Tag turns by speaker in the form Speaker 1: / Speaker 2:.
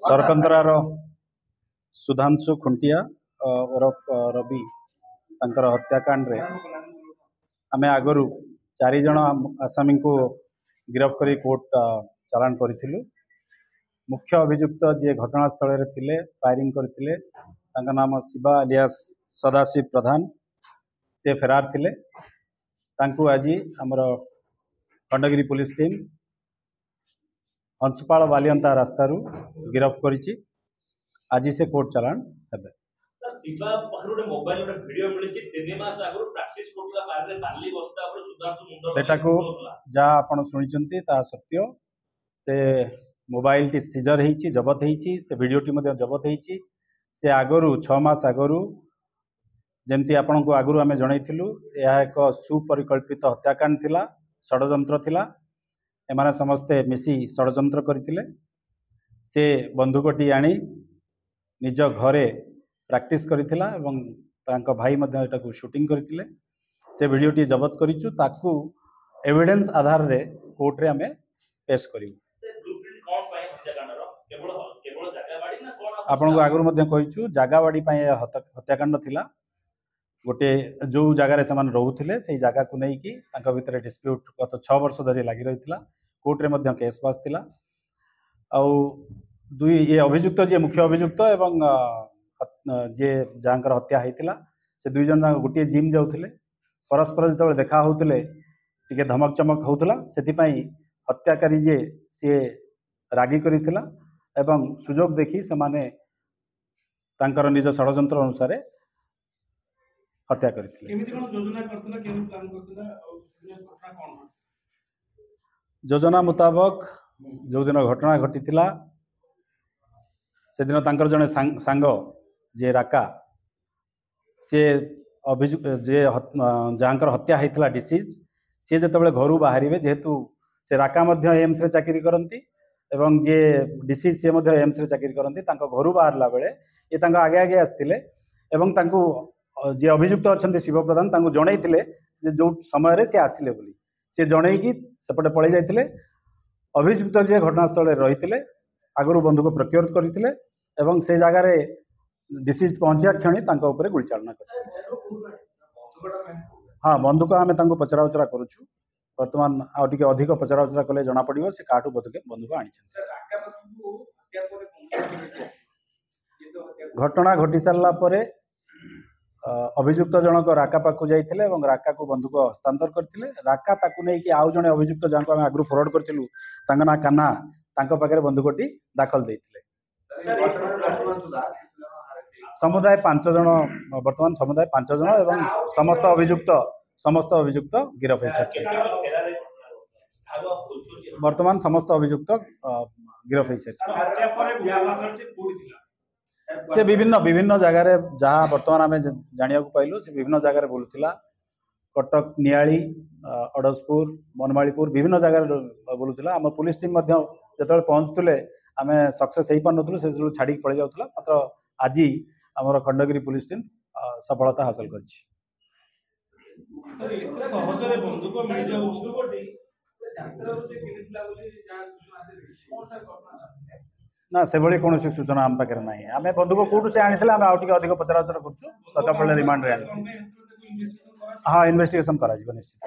Speaker 1: सरकंतरार सुधांशु खुंटिया ओरफ रवि तांकर हत्याकांड रे आमे आगरु 4 जन आसामी को गिरफ्त कर कोर्ट चालान करिथिलु। मुख्य अभियुक्त जे घटनास्थल रे थिले फायरिंग करथिले तांका नाम शिवा अलियास सदाशिव प्रधान से फेरार थिले। तांकु आज हमर खंडगिरी पुलिस टीम हंसपाल बालियंता रास्तारू गिरफ्त करिछि। आज से कोर्ट चालान हेबे।
Speaker 2: शिवा पखरुडे मोबाइल रे वीडियो मिलिछि 3 मास आगु प्रैक्टिस करला बारे बाली बस्ता पर सुधांशु मुंडो
Speaker 1: सेटा को जा आपण सुनिचंती ता सत्य से मोबाइल टी सीजर हेछि जब्त हेछि से वीडियो टी मध्ये जब्त हेछि। से आगरु 6 मास आगरु जेमती आपण को आगरु आमे जणैथिलु या एक सुपरिकल्पित हत्याकांड थिला षडयंत्र थिला। एमाने समस्ते मिसी षडयंत्र करथिले। से बंदूकटी आनी निज घरे प्रैक्टिस करिथिला एवं तांका भाई मध्ये एटा को शूटिंग करथिले। से वीडियो टी जब्त करिछु ताकू एविडेंस आधार रे कोर्ट रे हमें पेश करियो।
Speaker 2: ब्लूप्रिंट कोन पाए हत्याकांड रो केवल जागावाड़ी ना कोन
Speaker 1: आपण को आगरु मध्ये कहिछु जागावाड़ी पाए हत्याकांड थिला। गोटे जो जगार से रोते से जगह को लेकिन भितर डिस्प्यूट गत 6 वर्ष धरी लगी रही। कोर्ट रे मध्य केस पास थिला। आउ दुई ये अभियुक्त जे मुख्य अभियुक्त एवं जे जहाँकर हत्या होता से दुई जन गोटे जिम जाऊे परस्पर जो देखा होते टे धमक चमक होता से हत्याकारी जे सी रागी करिथिला एवं सुजोग देखी से माने तांकर निज षडयंत्र अनुसार हत्या करथिले। योजना मुताबक जो दिन घटना घटी से दिन तांकर जने सांग जे राका से अभियुक्त जे जहाँकर हत्या होता डिसीज सी जो घर बाहर जेहेतु से राका एम्स रे चाकरी करती एवं जे डिसीज सी एम्स रे चाकरी करती घर बाहरला बेले ये आगे आगे आसते एवं तांको जे अभियुक्त अच्छा शिव प्रधान तांको जनईले जो समय सी आसिले बोली सी जनईकी सेपटे पलि जाइतिले। अभियुक्त जे घटनास्थल रही आगु बंधुक प्रक्योर करते एवं से जगार डिसीज पहुंचा क्षणी ऊपर गुलीचालना कर। हाँ बंधुक आम पचरा उचरा करुचु। बर्तमान आउटे अधिक पचरा उचरा कले जना पड़ो से काठू बंधुक आनी। घटना घटी सारा पर अभियुक्त जनक राका पाखु जाइथिले एवं राका को बंधुक हस्तांतर करथिले। राका ताकु नै कि आउ जने अभियुक्त जांको हम आगु फॉरवर्ड करथिलु तांका ना कान्हा तांको पाखरे बंधुकटी दाखल दैथिले। समुदाय 5 जन वर्तमान समुदाय 5 जन एवं समस्त अभियुक्त गिरफ है। वर्तमान समस्त अभियुक्त गिरफ है। से विभिन्न जगार जहाँ बर्तमान आम जाना पाइलु से विभिन्न जगार बुलूला कटक नियाली अड़सपुर मनमालीपुर विभिन्न जगार बुलूला। आम पुलिस टीम जो पहुँचुले आम सक्सेस हो पार से छाड़ी पड़े जाऊला। मात्र आज आमर खंडगिरी पुलिस टीम सफलता हासिल कर। ना से भली कौन सूचना आम पाखे ना आम बंधुक कौटू से आनी आगे अधिक पचरा उचरा कर रिमांड रे। हाँ इन्वेस्टिगेशन करा निश्चित।